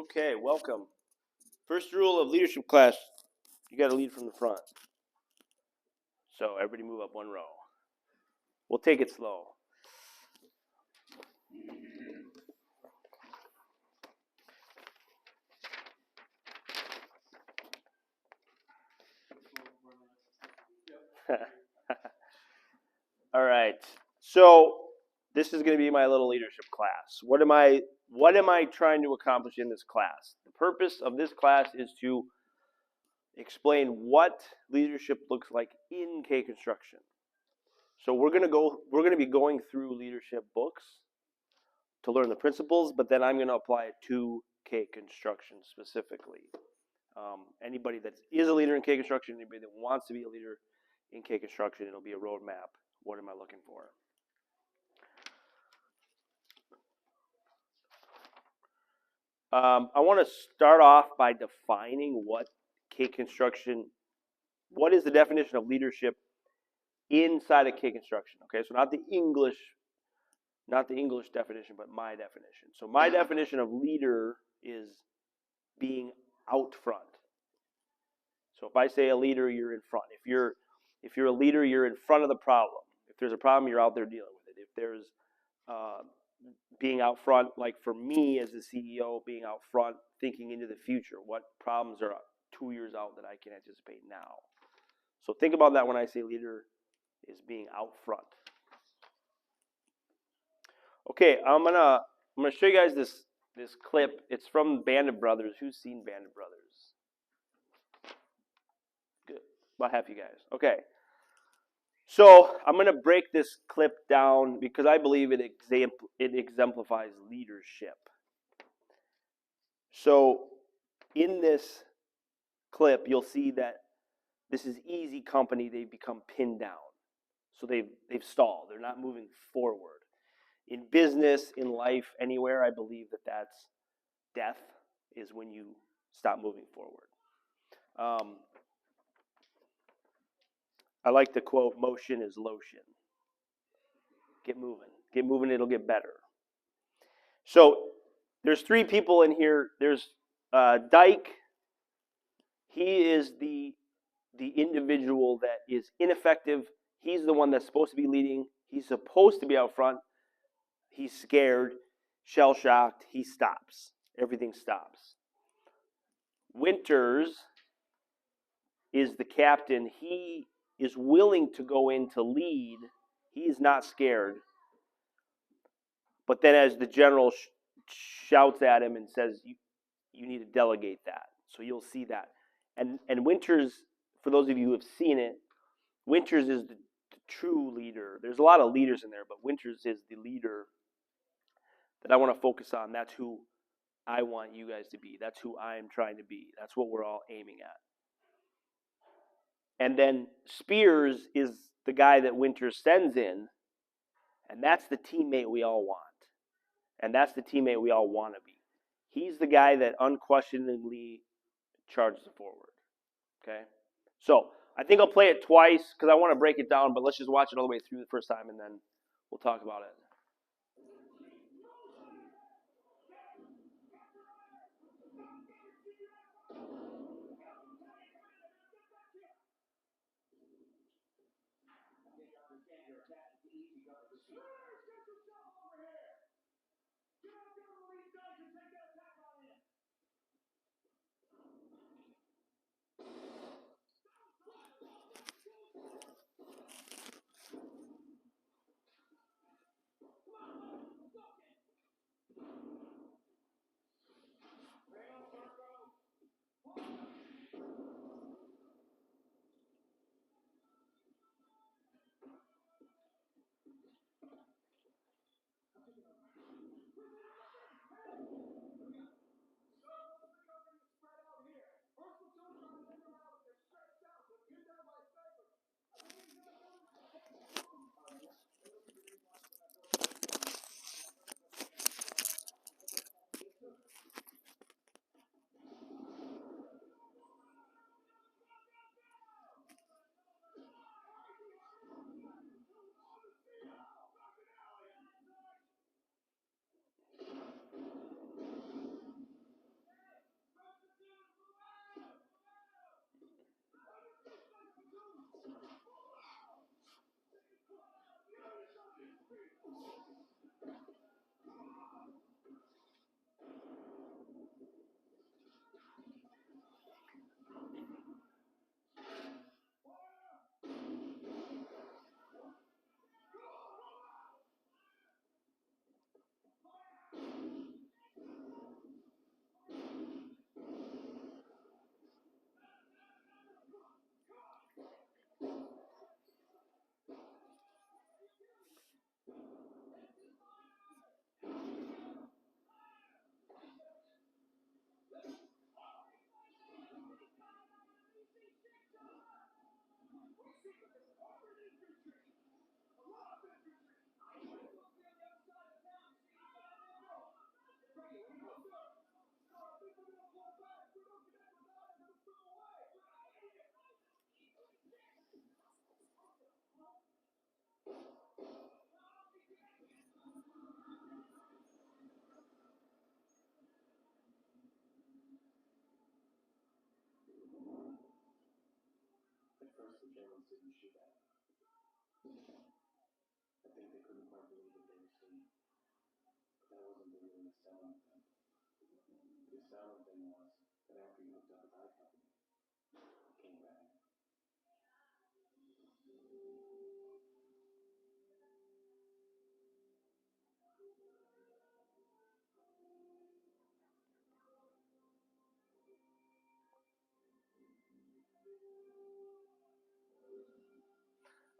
Okay, welcome. First rule of leadership class, you got to lead from the front. So everybody move up one row. We'll take it slow. All right. So this is going to be my little leadership class. What am I trying to accomplish in this class? The purpose of this class is to explain what leadership looks like in K construction. So we're going to be going through leadership books to learn the principles, but then I'm going to apply it to K construction specifically. Anybody that is a leader in K construction, anybody that wants to be a leader in K construction, it'll be a roadmap. What am I looking for? I want to start off by defining what is the definition of leadership inside of K construction. Okay, so not the English definition, but my definition. So my definition of leader is being out front. So if I say a leader, you're in front. If you're a leader, you're in front of the problem. If there's a problem, you're out there dealing with it. If there's being out front, like for me as a CEO, being out front, thinking into the future, what problems are 2 years out that I can anticipate now. So think about that when I say leader is being out front. Okay, I'm gonna show you guys this clip. It's from Band of Brothers. Who's seen Band of Brothers? Good, about half you guys. Okay. So I'm going to break this clip down because I believe it exemplifies leadership. So in this clip, you'll see that this is easy company. They've become pinned down. So they've stalled. They're not moving forward. In business, in life, anywhere, I believe that's death is when you stop moving forward. I like the quote, motion is lotion. Get moving, it'll get better. So there's 3 people in here. There's Dyke. He is the individual that is ineffective. He's the one that's supposed to be leading. He's supposed to be out front. He's scared, shell-shocked. He stops. Everything stops. Winters is the captain. He is willing to go in to lead. He is not scared. But then as the general shouts at him and says, you need to delegate that. So you'll see that. And Winters, for those of you who have seen it, Winters is the true leader. There's a lot of leaders in there, but Winters is the leader that I want to focus on. That's who I want you guys to be. That's who I'm trying to be. That's what we're all aiming at. And then Spears is the guy that Winters sends in, and that's the teammate we all want. And that's the teammate we all want to be. He's the guy that unquestioningly charges forward. Okay? So I think I'll play it twice because I want to break it down, but let's just watch it all the way through the first time, and then we'll talk about it.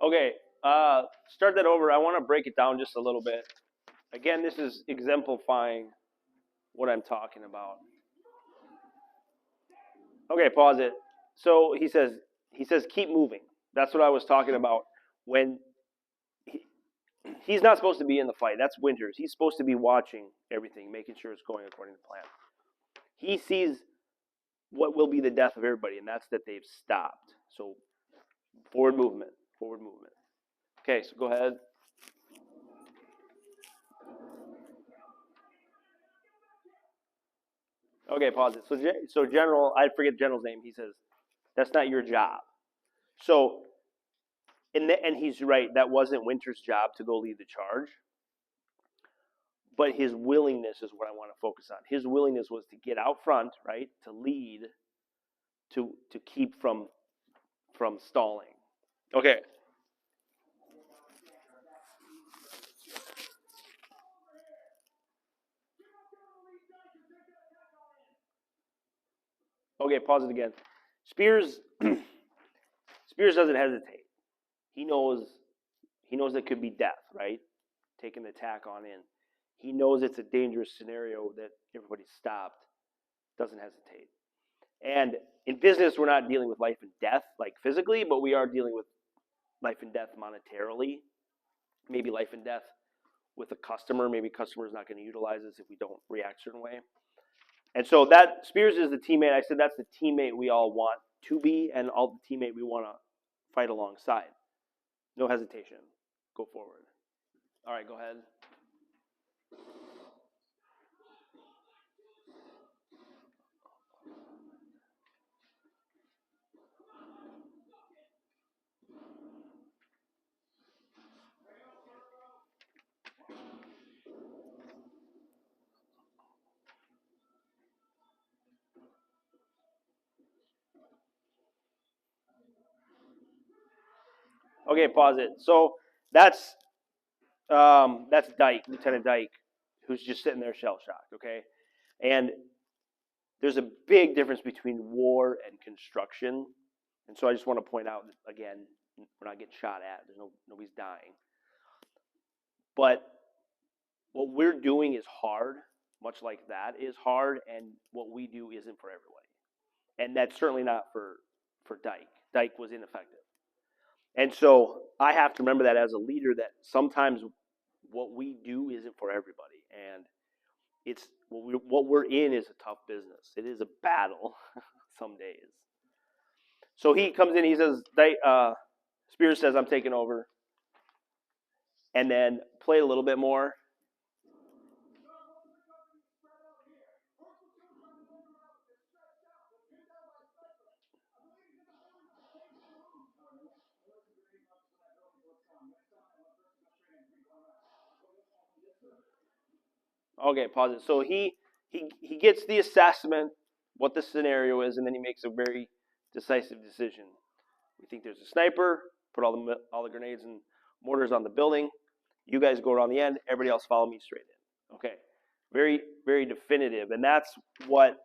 Okay, start that over. I want to break it down just a little bit. Again, this is exemplifying what I'm talking about. Okay, pause it. So he says keep moving. That's what I was talking about when he, he's not supposed to be in the fight. That's Winters. He's supposed to be watching everything, making sure it's going according to plan. He sees what will be the death of everybody, and that's that they've stopped. So forward movement, forward movement. Okay, so go ahead. Okay, pause it. So General, I forget the General's name. He says that's not your job. So and he's right. That wasn't Winter's job to go lead the charge, but his willingness is what I want to focus on. His willingness was to get out front, right, to lead, to keep from stalling. Okay. Okay, pause it again. Spears Spears doesn't hesitate. He knows it could be death, right? Taking the tack on in. He knows it's a dangerous scenario that everybody stopped. Doesn't hesitate. And in business, we're not dealing with life and death, like physically, but we are dealing with life and death monetarily. Maybe life and death with a customer. Maybe customer's not going to utilize us if we don't react a certain way. And so that Spears is the teammate. I said that's the teammate we all want to be, and all the teammate we want to fight alongside. No hesitation. Go forward. All right, go ahead. Okay, pause it. So that's Dyke, Lieutenant Dyke, who's just sitting there shell shocked. Okay, and there's a big difference between war and construction, and so I just want to point out that, again, we're not getting shot at. Nobody's dying, but what we're doing is hard, much like that is hard, and what we do isn't for everybody, and that's certainly not for Dyke. Dyke was ineffective. And so I have to remember that as a leader that sometimes what we do isn't for everybody. And it's what we're in is a tough business. It is a battle some days. So he comes in, he says, Spears says, I'm taking over. And then play a little bit more. Okay, pause it. So he gets the assessment, what the scenario is, and then he makes a very decisive decision. We think there's a sniper. Put all the grenades and mortars on the building. You guys go around the end. Everybody else follow me straight in. Okay, very very definitive, and that's what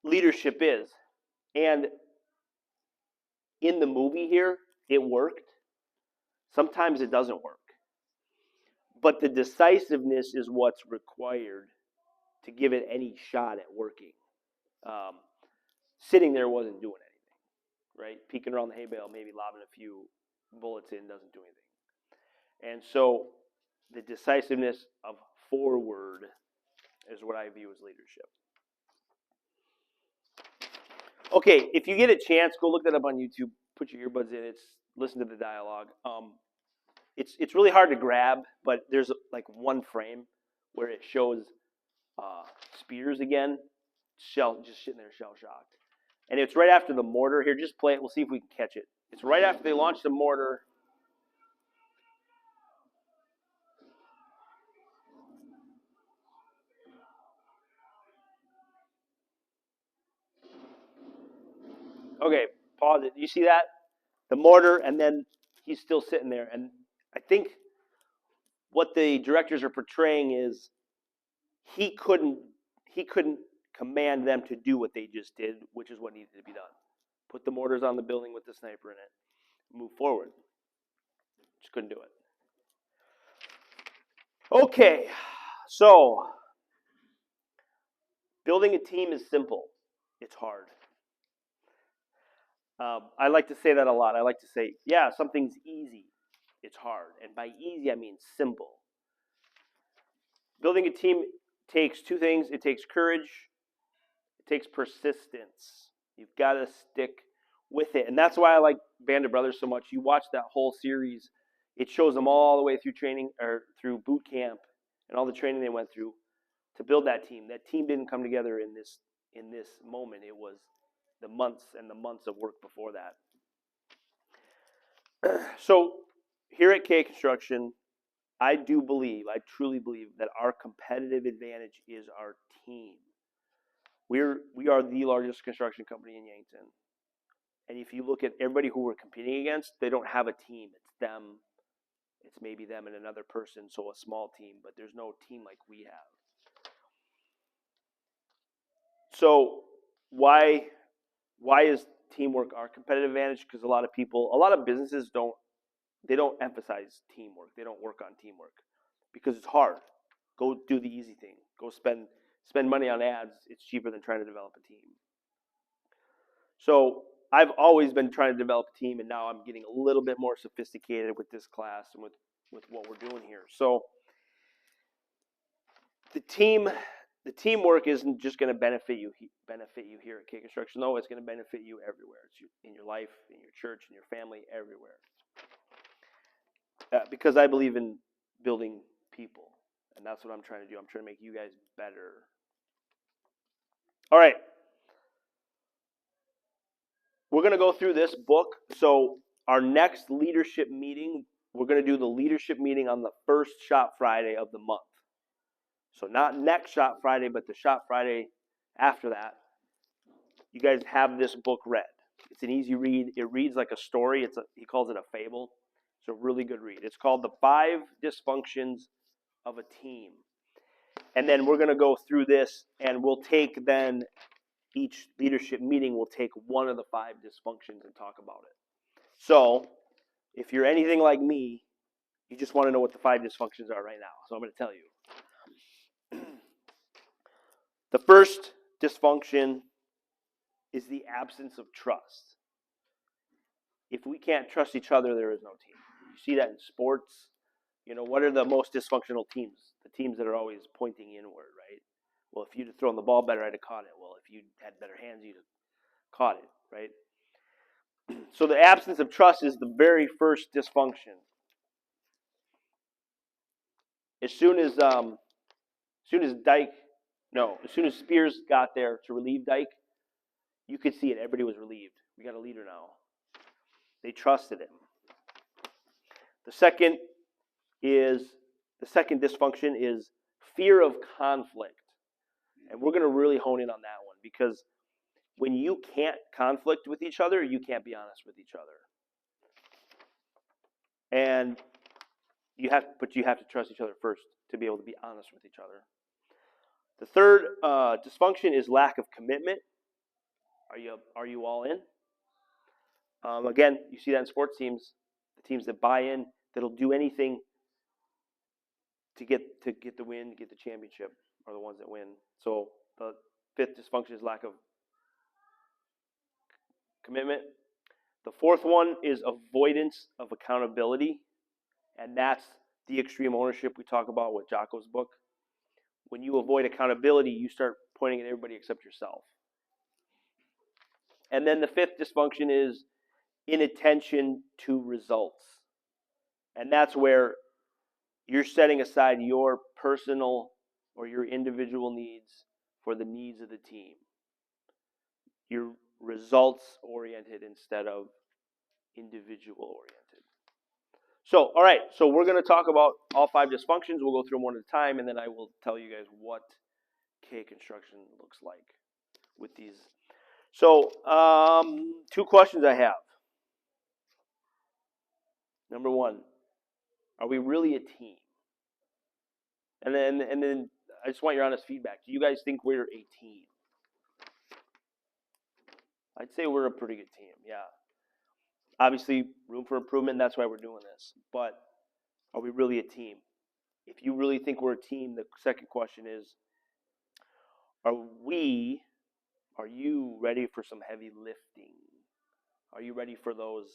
leadership is. And in the movie here, it worked. Sometimes it doesn't work, but the decisiveness is what's required to give it any shot at working. Um, Sitting there wasn't doing anything, right? Peeking around the hay bale, maybe lobbing a few bullets in doesn't do anything. And so the decisiveness of forward is what I view as leadership. Okay, if you get a chance, go look that up on YouTube. Put your earbuds in. Listen to the dialogue. It's really hard to grab, but there's like one frame where it shows Spears again, just sitting there shell shocked, and it's right after the mortar. Here, just play it. We'll see if we can catch it. It's right after they launch the mortar. Okay, pause it. You see that? The mortar, and then he's still sitting there. And I think what the directors are portraying is he couldn't command them to do what they just did, which is what needed to be done. Put the mortars on the building with the sniper in it. Move forward. Just couldn't do it. Okay, so building a team is simple. It's hard. I like to say that a lot. I like to say, yeah, something's easy. It's hard. And by easy, I mean simple. Building a team takes two things. It takes courage. It takes persistence. You've got to stick with it. And that's why I like Band of Brothers so much. You watch that whole series. It shows them all the way through training or through boot camp and all the training they went through to build that team. That team didn't come together in this moment. It was the months and the months of work before that. So here at K Construction, I truly believe that our competitive advantage is our team. We are the largest construction company in Yankton. And if you look at everybody who we're competing against, they don't have a team. It's them. It's maybe them and another person, so a small team, but there's no team like we have. So why is teamwork our competitive advantage? Because a lot of businesses don't emphasize teamwork. They don't work on teamwork because it's hard. Go do the easy thing. Go spend money on ads. It's cheaper than trying to develop a team. So I've always been trying to develop a team, and now I'm getting a little bit more sophisticated with this class and with what we're doing here. So the teamwork isn't just going to benefit you here at K Construction. No, it's going to benefit you everywhere. It's in your life, in your church, in your family, everywhere. Because I believe in building people, and that's what I'm trying to do. I'm trying to make you guys better. All right. We're going to go through this book. So our next leadership meeting, we're going to do the leadership meeting on the first Shop Friday of the month. So not next Shop Friday, but the Shop Friday after that. You guys have this book read. It's an easy read. It reads like a story. He calls it a fable. It's a really good read. It's called The 5 Dysfunctions of a Team. And then we're going to go through this, and we'll take then each leadership meeting will take one of the 5 dysfunctions and talk about it. So if you're anything like me, you just want to know what the 5 dysfunctions are right now. So I'm going to tell you. The first dysfunction is the absence of trust. If we can't trust each other, there is no team. You see that in sports. What are the most dysfunctional teams? The teams that are always pointing inward, right? Well, if you'd have thrown the ball better, I'd have caught it. Well, if you had better hands, you'd have caught it, right? So the absence of trust is the very first dysfunction. As soon as Spears got there to relieve Dyke, you could see it. Everybody was relieved. We got a leader now. They trusted him. The second dysfunction is fear of conflict. And we're going to really hone in on that one because when you can't conflict with each other, you can't be honest with each other. And you have to trust each other first to be able to be honest with each other. The third dysfunction is lack of commitment. Are you all in? Again, you see that in sports teams. The teams that buy in, that'll do anything to get the win, to get the championship, are the ones that win. So the fifth dysfunction is lack of commitment. The fourth one is avoidance of accountability, and that's the extreme ownership we talk about with Jocko's book. When you avoid accountability, you start pointing at everybody except yourself. And then the fifth dysfunction is inattention to results. And that's where you're setting aside your personal or your individual needs for the needs of the team. You're results oriented instead of individual oriented. So, all right, so we're going to talk about all 5 dysfunctions. We'll go through them one at a time, and then I will tell you guys what K construction looks like with these. So, 2 questions I have. Number 1, are we really a team? And then I just want your honest feedback. Do you guys think we're a team? I'd say we're a pretty good team, yeah. Obviously, room for improvement, that's why we're doing this. But are we really a team? If you really think we're a team, the second question is, are you ready for some heavy lifting? Are you ready for those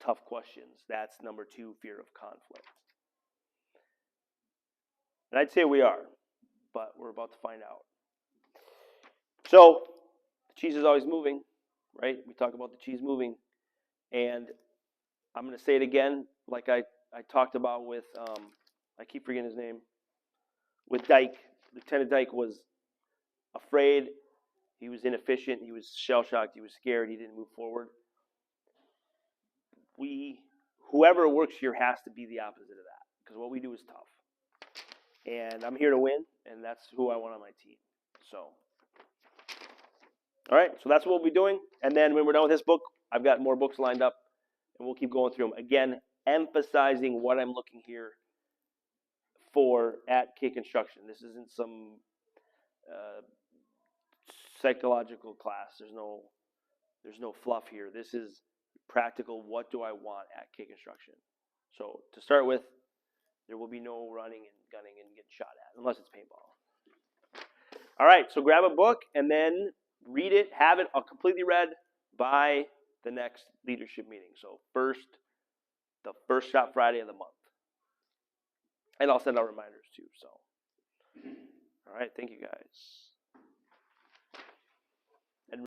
tough questions? That's number 2, fear of conflict. And I'd say we are, but we're about to find out. So, the cheese is always moving, right? We talk about the cheese moving. And I'm going to say it again, like I talked about with, I keep forgetting his name, with Dyke. Lieutenant Dyke was afraid, he was inefficient, he was shell-shocked, he was scared, he didn't move forward. Whoever works here has to be the opposite of that, because what we do is tough. And I'm here to win, and that's who I want on my team. So, all right, so that's what we'll be doing. And then when we're done with this book, I've got more books lined up, and we'll keep going through them. Again, emphasizing what I'm looking here for at K Construction. This isn't some psychological class. There's no fluff here. This is practical. What do I want at K Construction? So to start with, there will be no running and gunning and getting shot at, unless it's paintball. All right, so grab a book and then read it, have it completely read by the next leadership meeting. So the first shop Friday of the month. And I'll send out reminders too. So, all right, thank you guys.